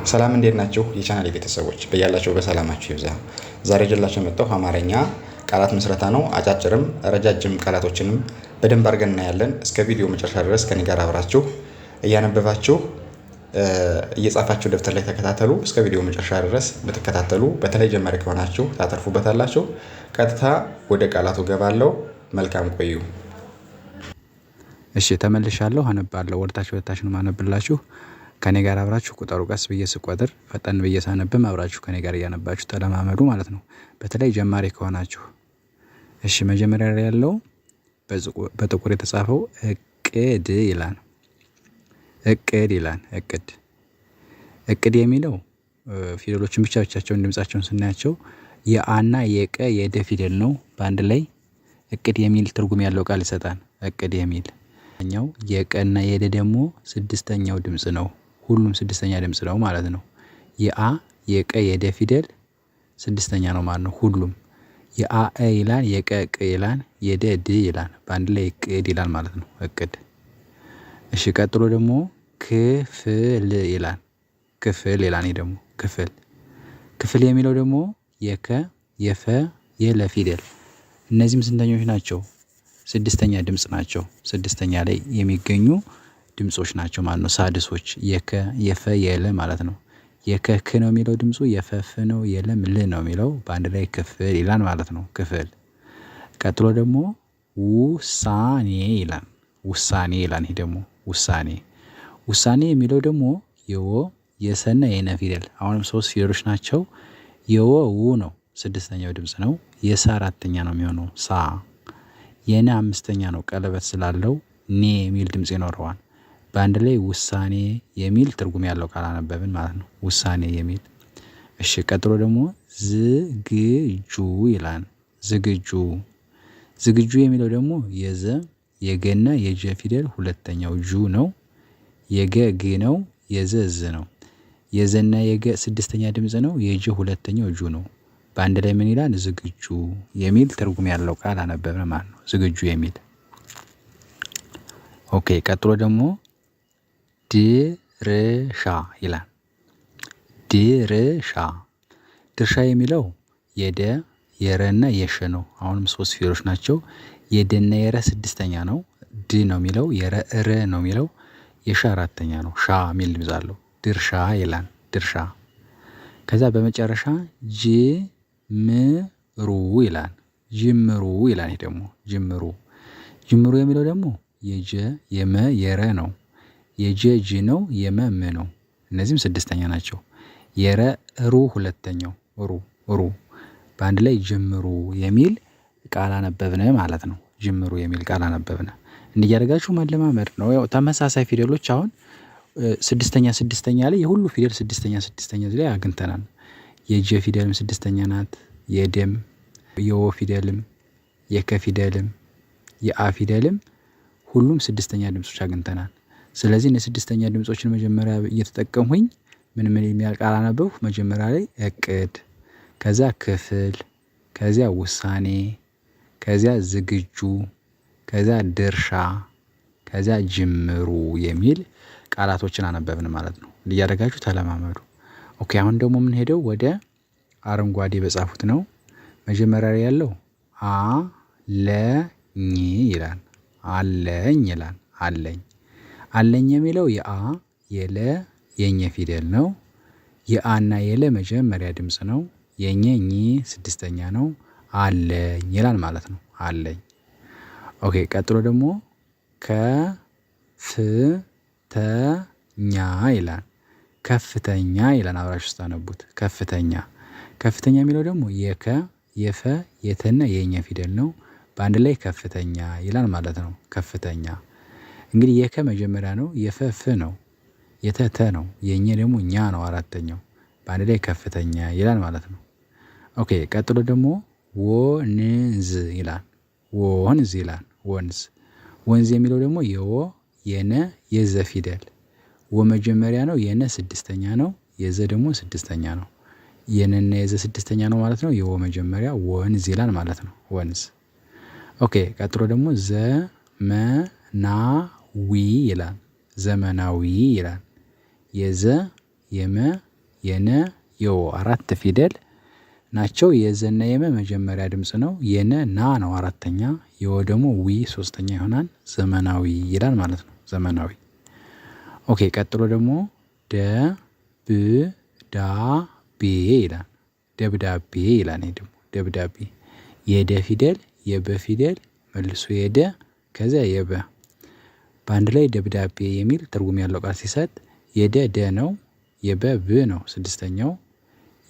ሰላም እንዴት ናችሁ? የቻናሌ ቤተሰቦች በያላችሁ በሰላማችሁ ይብዛ። ዛሬ ጀላችሁ የመጣው አማርኛ ቃላት ምስረታ ነው። አጫጭርም ረጃጅም ቃላቶችንም በደንብ አድርገን እናያለን። እስከ ቪዲዮ መጨረሻ ድረስ ከኔ ጋር አብራችሁ እያነበባችሁ እየጻፋችሁ ደብተር ላይ ተከታተሉ። እስከ ቪዲዮ መጨረሻ ድረስ በተከታተሉ በተለይ ጀማሪ ከሆናችሁ ታተርፉበታላችሁ። ቀጥታ ወደ ቃላቱ ገባለሁ። መልካም ቆዩ። እሺ ተመልሻለሁ። አነባለሁ። ወደታች ነው ማነብላችሁ። ከኔ ጋር አብራችሁ ቁጠሩ። ቀስ ብዬ ስቆጥር ፈጠን ብዬ ሳነብም አብራችሁ ከኔ ጋር እያነባችሁ ተለማመዱ ማለት ነው። በተለይ ጀማሪ ከሆናችሁ። እሺ መጀመሪያ ላይ ያለው በጥቁር የተጻፈው እቅድ ይላል። እቅድ ይላል። እቅድ የሚለው ፊደሎችን ብቻቸውን ድምጻቸውን ስናያቸው የአና የቀ የደ ፊደል ነው። በአንድ ላይ እቅድ የሚል ትርጉም ያለው ቃል ይሰጣል። እቅድ የሚል ኛው የቀና የደ ደግሞ ስድስተኛው ድምጽ ነው። ሁሉም ስድስተኛ ድምጽ ነው ማለት ነው። የአ የቀ የደ ፊደል ስድስተኛ ነው ማለት ነው። ሁሉም የአ ይላል፣ የቀ ቅ ይላል፣ የደ ድ ይላል። በአንድ ላይ እቅድ ይላል ማለት ነው። እቅድ። እሺ ቀጥሎ ደግሞ ክፍል ይላል። ክፍል ይላል። ደግሞ ክፍል የሚለው ደግሞ የከ የፈ የለ ፊደል እነዚህም ስንተኞች ናቸው? ስድስተኛ ድምጽ ናቸው። ስድስተኛ ላይ የሚገኙ ድምጾች ናቸው ማለት ነው። ሳድሶች የከ የፈ የለ ማለት ነው። የከ ክ ነው የሚለው ድምጹ፣ የፈፍ ነው፣ የለም ል ነው የሚለው። በአንድ ላይ ክፍል ይላል ማለት ነው። ክፍል። ቀጥሎ ደግሞ ውሳኔ ይላል። ውሳኔ ይላል። ይሄ ደግሞ ውሳኔ የሚለው ደግሞ የወ የሰና የነ ፊደል አሁንም ሶስት ፊደሎች ናቸው። የወ ው ነው ስድስተኛው ድምጽ ነው። የሰ አራተኛ ነው የሚሆነው ሳ። የነ አምስተኛ ነው ቀለበት ስላለው ኔ የሚል ድምጽ ይኖረዋል። በአንድ ላይ ውሳኔ የሚል ትርጉም ያለው ቃል አነበብን ማለት ነው። ውሳኔ የሚል። እሺ ቀጥሎ ደግሞ ዝግጁ ይላል። ዝግጁ የሚለው ደግሞ የዘ የገና የጀ ፊደል ሁለተኛው ጁ ነው። የገ ግ ነው። የዘ ዝ ነው። የዘና የገ ስድስተኛ ድምጽ ነው። የጀ ሁለተኛው ጁ ነው። በአንድ ላይ ምን ይላል? ዝግጁ የሚል ትርጉም ያለው ቃል አነበብን ማለት ነው። ዝግጁ የሚል። ኦኬ ቀጥሎ ደግሞ ድርሻ ይላል። ድርሻ የሚለው የደ የረና የሸ ነው። አሁንም ሶስት ፊደሎች ናቸው። የደና የረ ስድስተኛ ነው። ድ ነው የሚለው። የረ ረ ነው የሚለው። የሻ አራተኛ ነው። ሻ የሚል ድምጽ አለው። ድርሻ ይላል። ድርሻ። ከዛ በመጨረሻ ጅምሩ ይላል። ጅምሩ ይላል። ይሄ ደግሞ ጅምሩ የሚለው ደግሞ የጀ የመ የረ ነው። የጀ ጅ ነው። የመ ም ነው። እነዚህም ስድስተኛ ናቸው። የረ ሩ ሁለተኛው ሩ። በአንድ ላይ ጅምሩ የሚል ቃል አነበብን ማለት ነው። ጅምሩ የሚል ቃል አነበብን። እንዲያደርጋችሁ መለማመድ ነው። ያው ተመሳሳይ ፊደሎች አሁን ስድስተኛ ላይ የሁሉ ፊደል ስድስተኛ ላይ አግኝተናል። የጀ ፊደልም ስድስተኛ ናት። የደም የወ ፊደልም የከ ፊደልም የአ ፊደልም ሁሉም ስድስተኛ ድምጾች አግኝተናል። ስለዚህ እነ ስድስተኛ ድምጾችን መጀመሪያ እየተጠቀምሁኝ ምን የሚያል ቃል አነበብኩ? መጀመሪያ ላይ እቅድ፣ ከዛ ክፍል፣ ከዚያ ውሳኔ፣ ከዚያ ዝግጁ፣ ከዛ ድርሻ፣ ከዛ ጅምሩ የሚል ቃላቶችን አነበብን ማለት ነው። እያደረጋችሁ ተለማመዱ። ኦኬ አሁን ደግሞ የምንሄደው ወደ አረንጓዴ በጻፉት ነው። መጀመሪያ ላይ ያለው አለኝ ይላል። አለኝ ይላል። አለኝ የሚለው የአ የለ የኘ ፊደል ነው። የአና የለ መጀመሪያ ድምጽ ነው። የኘ ኝ ስድስተኛ ነው። አለኝ ይላል ማለት ነው። አለኝ። ኦኬ ቀጥሎ ደግሞ ከፍተኛ ይላል። ከፍተኛ ይላል። አብራችሁ ስታነቡት ከፍተኛ የሚለው ደግሞ የከ የፈ የተና የኘ ፊደል ነው። በአንድ ላይ ከፍተኛ ይላል ማለት ነው። ከፍተኛ። እንግዲህ የከ መጀመሪያ ነው። የፈ ፍ ነው። የተተ ነው። የኘ ደግሞ ኛ ነው አራተኛው። በአንድ ላይ ከፍተኛ ይላል ማለት ነው። ኦኬ ቀጥሎ ደግሞ ወንዝ ይላል። ወንዝ ይላል። ወንዝ የሚለው ደግሞ የወ የነ የዘ ፊደል ወ መጀመሪያ ነው። የነ ስድስተኛ ነው። የዘ ደግሞ ስድስተኛ ነው። የነና የዘ ስድስተኛ ነው ማለት ነው። የወ መጀመሪያ ወንዝ ይላል ማለት ነው። ወንዝ። ኦኬ ቀጥሎ ደግሞ ዘመናዊ ይላል። ዘመናዊ ይላል። የዘ የመ የነ የወ 4 ፊደል ናቸው። የዘና የመ መጀመሪያ ድምጽ ነው። የነ ና ነው አራተኛ። የወ ደግሞ ዊ ሶስተኛ ይሆናል። ዘመናዊ ይላል ማለት ነው። ዘመናዊ። ኦኬ ቀጥሎ ደግሞ ደብዳቤ ይላል። ደብዳቤ ይላል። ይሄ ደግሞ ደብዳቤ የደ ፊደል የበ ፊደል መልሶ የደ ከዛ የበ በአንድ ላይ ደብዳቤ የሚል ትርጉም ያለው ቃል ሲሰጥ የደ ደ ነው። የበ ብ ነው ስድስተኛው።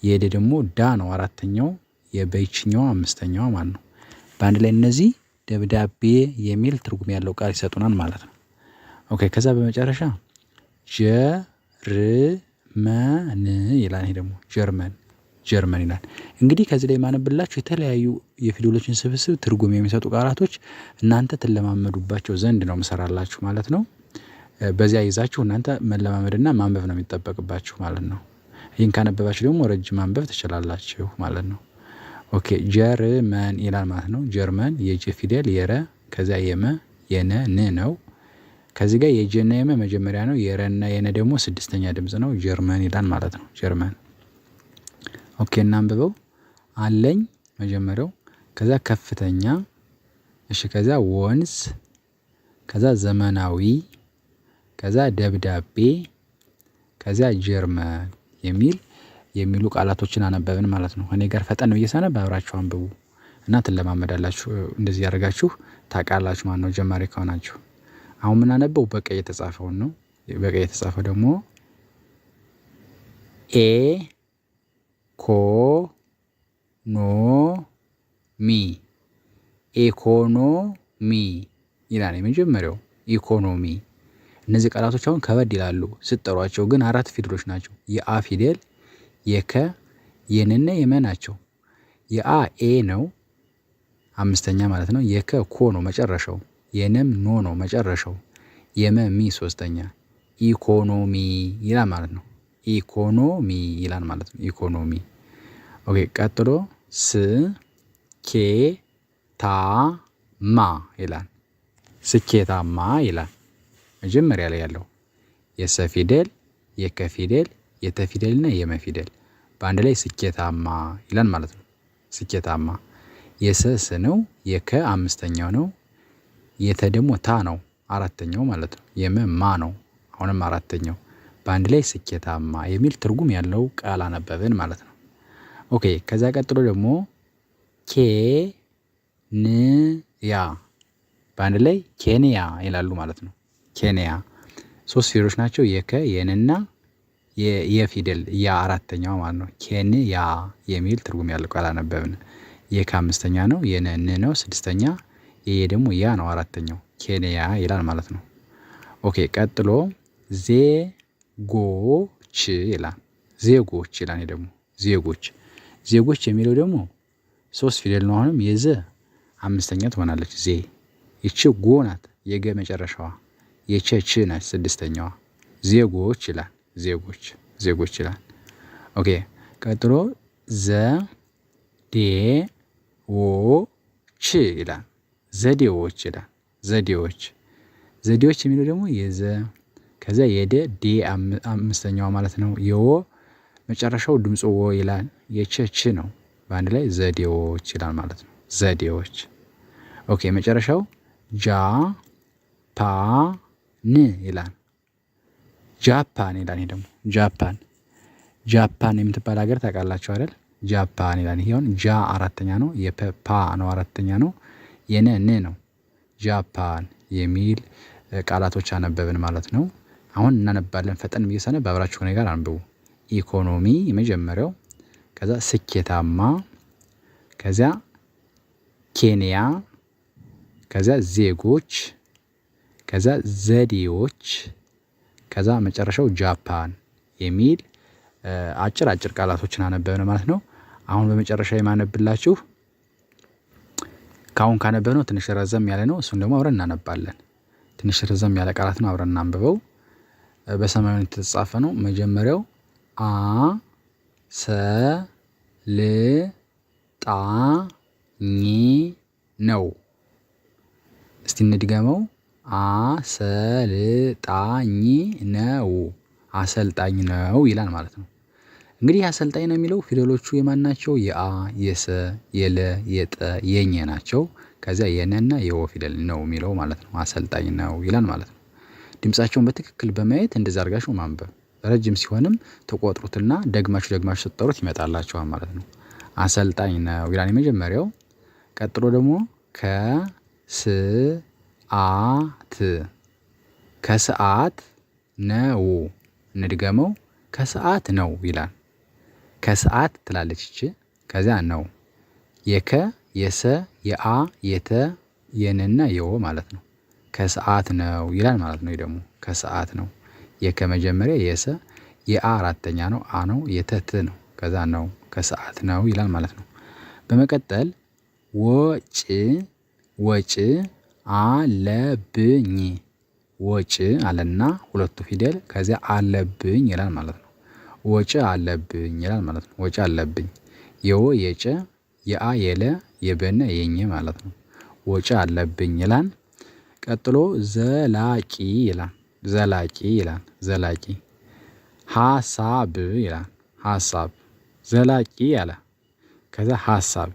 የደ ደግሞ ዳ ነው አራተኛው። የበ ይችኛዋ አምስተኛዋ ማለት ነው። በአንድ ላይ እነዚህ ደብዳቤ የሚል ትርጉም ያለው ቃል ይሰጡናል ማለት ነው። ኦኬ ከዛ በመጨረሻ ጀርመን ይላል። ይሄ ደግሞ ጀርመን ይላል። እንግዲህ ከዚህ ላይ የማነብላችሁ የተለያዩ የፊደሎችን ስብስብ ትርጉም የሚሰጡ ቃላቶች እናንተ ትለማመዱባቸው ዘንድ ነው የምሰራላችሁ ማለት ነው። በዚያ ይዛችሁ እናንተ መለማመድና ማንበብ ነው የሚጠበቅባችሁ ማለት ነው። ይህን ካነበባችሁ ደግሞ ረጅም ማንበብ ትችላላችሁ ማለት ነው። ኦኬ ጀርመን ይላል ማለት ነው። ጀርመን የጀ ፊደል የረ ከዚያ የመ የነ ን ነው። ከዚህ ጋር የጀና የመ መጀመሪያ ነው። የረና የነ ደግሞ ስድስተኛ ድምጽ ነው። ጀርመን ይላል ማለት ነው። ጀርመን። ኦኬ እናንብበው። አለኝ መጀመሪያው ከዛ ከፍተኛ እሺ ከዛ ወንዝ ከዛ ዘመናዊ ከዛ ደብዳቤ ከዛ ጀርመን የሚሉ ቃላቶችን አነበብን ማለት ነው። እኔ ጋር ፈጠን ብዬ ሳነብ አብራችሁ አንብቡ እና ትለማመዳላችሁ። እንደዚህ ያደርጋችሁ ታውቃላችሁ ማለት ነው ጀማሪ ከሆናችሁ። አሁን የምናነበው በቀይ የተጻፈውን ነው። በቀይ የተጻፈው ደግሞ ኤ ኮ ኖ ሚ ኢኮኖሚ ይላል የመጀመሪያው ኢኮኖሚ። እነዚህ ቃላቶች አሁን ከበድ ይላሉ ስትጠሯቸው፣ ግን 4 ፊደሎች ናቸው። የአ ፊደል የከ የነና የመ ናቸው። የአ ኤ ነው አምስተኛ ማለት ነው። የከ ኮ ነው መጨረሻው። የነም ኖ ነው መጨረሻው። የመ ሚ ሶስተኛ። ኢኮኖሚ ይላል ማለት ነው። ኢኮኖሚ ይላል ማለት ነው። ኢኮኖሚ። ኦኬ ቀጥሎ ስኬታማ ይላል። ስኬታማ ይላል መጀመሪያ ላይ ያለው የሰ ፊደል የከ ፊደል የተ ፊደል እና የመ ፊደል በአንድ ላይ ስኬታማ ይላል ማለት ነው። ስኬታማ። የሰ ስ ነው። የከ አምስተኛው ነው። የተ ደግሞ ታ ነው አራተኛው ማለት ነው። የመ ማ ነው አሁንም አራተኛው። በአንድ ላይ ስኬታማ የሚል ትርጉም ያለው ቃል አነበብን ማለት ነው። ኦኬ ከዛ ቀጥሎ ደግሞ ኬንያ በአንድ ላይ ኬንያ ይላሉ ማለት ነው። ኬንያ 3 ፊደሎች ናቸው። የከ የንና የፊደል ያ አራተኛው ማለት ነው። ኬንያ የሚል ትርጉም ያለው ቃል አነበብን። የከ አምስተኛ ነው። የነ ን ነው ስድስተኛ። የየ ደግሞ ያ ነው አራተኛው። ኬንያ ይላል ማለት ነው። ኦኬ ቀጥሎ ዜጎች ይላል። ዜጎች ይላል። ይሄ ደግሞ ዜጎች የሚለው ደግሞ 3 ፊደል ነው። አሁንም የዘ አምስተኛ ትሆናለች ዜ። ይቺ ጎ ናት የገ መጨረሻዋ። የቸ ች ናት ስድስተኛዋ። ዜጎች ይላል። ዜጎች ይላል። ኦኬ ቀጥሎ ዘዴዎች ይላል። ዘዴዎች ይላል። ዘዴዎች የሚለው ደግሞ የዘ ከዛ የደ ዴ አምስተኛዋ ማለት ነው። የወ መጨረሻው ድምፁ ወ ይላል። የቸ ች ነው። በአንድ ላይ ዘዴዎች ይላል ማለት ነው። ዘዴዎች። ኦኬ መጨረሻው ጃፓን ይላል። ጃፓን ይላል። ይሄ ደግሞ ጃፓን የምትባል ሀገር ታውቃላችሁ አይደል? ጃፓን ይላል። ይሄ አሁን ጃ አራተኛ ነው። የፐ ነው አራተኛ ነው። የነ ን ነው። ጃፓን የሚል ቃላቶች አነበብን ማለት ነው። አሁን እናነባለን። ፈጠን ብዬ ሳነብ አብራችሁ ከኔ ጋር አንብቡ። ኢኮኖሚ የመጀመሪያው፣ ከዛ ስኬታማ፣ ከዛ ኬንያ፣ ከዛ ዜጎች፣ ከዛ ዘዴዎች፣ ከዛ መጨረሻው ጃፓን የሚል አጭር ቃላቶችን አነበብን ማለት ነው። አሁን በመጨረሻ የማነብላችሁ ካሁን ካነበብነው ትንሽ ረዘም ያለ ነው። እሱን ደግሞ አብረን እናነባለን። ትንሽ ረዘም ያለ ቃላት ነው። አብረን እናንብበው። በሰማያዊ የተጻፈ ነው። መጀመሪያው አ ሰ ል ጣ ኝ ነው። እስቲ እንድገመው። አሰልጣኝ ነው። አሰልጣኝ ነው ይላል ማለት ነው። እንግዲህ አሰልጣኝ ነው የሚለው ፊደሎቹ የማን ናቸው? የአ የሰ የለ የጠ የኘ ናቸው። ከዚያ የነና የወ ፊደል ነው የሚለው ማለት ነው። አሰልጣኝ ነው ይላል ማለት ነው። ድምፃቸውን በትክክል በማየት እንደዛ አድርጋችሁ ማንበብ። ረጅም ሲሆንም ተቆጥሩትና ደግማችሁ ስትጠሩት ይመጣላችኋል ማለት ነው። አሰልጣኝ ነው ይላል የመጀመሪያው። ቀጥሎ ደግሞ ከሰዓት ነው። እንድገመው ከሰዓት ነው ይላል። ከሰዓት ትላለች ይቺ። ከዚያ ነው የከ የሰ የአ የተ የነና የወ ማለት ነው። ከሰዓት ነው ይላል ማለት ነው። ይሄ ደግሞ ከሰዓት ነው። የከ መጀመሪያ የሰ የአ አራተኛ ነው አ ነው የተ ት ነው። ከዛ ነው ከሰዓት ነው ይላል ማለት ነው። በመቀጠል ወጭ አለብኝ። ወጭ አለና ሁለቱ ፊደል ከዚያ አለብኝ ይላል ማለት ነው። ወጭ አለብኝ ይላል ማለት ነው። ወጭ አለብኝ የወ የጨ የአ የለ የበነ የኘ ማለት ነው። ወጭ አለብኝ ይላል። ቀጥሎ ዘላቂ ይላል። ዘላቂ ሀሳብ ይላል። ሀሳብ ዘላቂ አለ። ከዛ ሀሳብ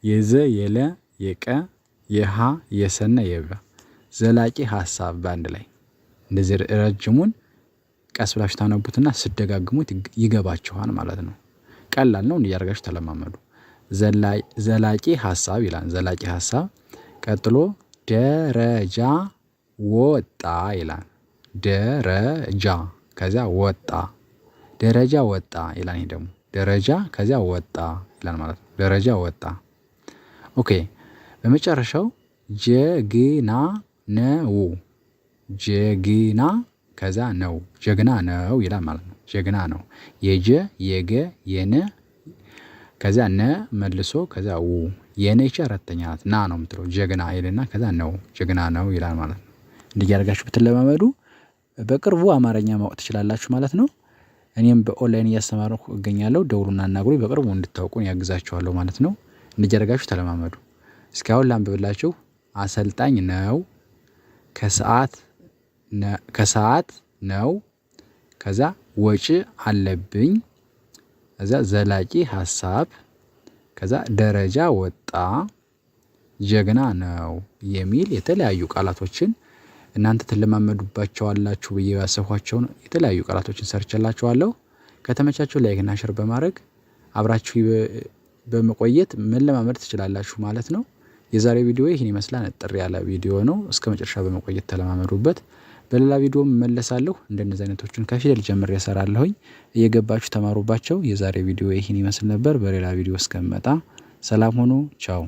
የዘ የለ የቀ የሃ የሰና የበ ዘላቂ ሀሳብ በአንድ ላይ እንደዚህ ረጅሙን ቀስ ብላችሁ ታነቡትና ስትደጋግሙት ይገባችኋል ማለት ነው። ቀላል ነው። እንዲህ አድርጋችሁ ተለማመዱ። ዘላቂ ሀሳብ ይላል። ዘላቂ ሀሳብ ቀጥሎ ደረጃ ወጣ ይላል። ደረጃ ከዚያ ወጣ ደረጃ ወጣ ይላል። ይሄ ደግሞ ደረጃ ከዚያ ወጣ ይላል ማለት ነው። ደረጃ ወጣ። ኦኬ በመጨረሻው ጀግና ነው። ጀግና ከዛ ነው ጀግና ነው ይላል ማለት ነው። ጀግና ነው የጀ የገ የነ ከዛ ነ መልሶ ከዛ ው የነች አራተኛ ናት ና ነው የምትለው ጀግና ይልና ከዛ ነው ጀግና ነው ይላል ማለት ነው። እንዲህ ያደርጋችሁ ብትለማመዱ በቅርቡ አማርኛ ማወቅ ትችላላችሁ ማለት ነው። እኔም በኦንላይን እያስተማርኩ እገኛለሁ። ደውሉና አናግሩኝ በቅርቡ እንድታውቁን ያግዛችኋለሁ ማለት ነው። እንዲህ ያደርጋችሁ ተለማመዱ። እስካሁን ላንብብላችሁ። አሰልጣኝ ነው። ከሰዓት ነው። ከዛ ወጪ አለብኝ። ከዛ ዘላቂ ሀሳብ። ከዛ ደረጃ ወጣ። ጀግና ነው የሚል የተለያዩ ቃላቶችን እናንተ ትለማመዱባቸዋላችሁ ብዬ ያሰብኳቸውን የተለያዩ ቃላቶችን ሰርቼላችኋለሁ። ከተመቻችሁ ላይክና ሼር በማድረግ አብራችሁ በመቆየት መለማመድ ትችላላችሁ ማለት ነው። የዛሬ ቪዲዮ ይህን ይመስላል። አጠር ያለ ቪዲዮ ነው። እስከ መጨረሻ በመቆየት ተለማመዱበት። በሌላ ቪዲዮ እመለሳለሁ። እንደነዚህ አይነቶችን ከፊደል ጀምሬ እሰራለሁኝ። እየገባችሁ ተማሩባቸው። የዛሬ ቪዲዮ ይህን ይመስል ነበር። በሌላ ቪዲዮ እስከምመጣ ሰላም ሁኑ። ቻው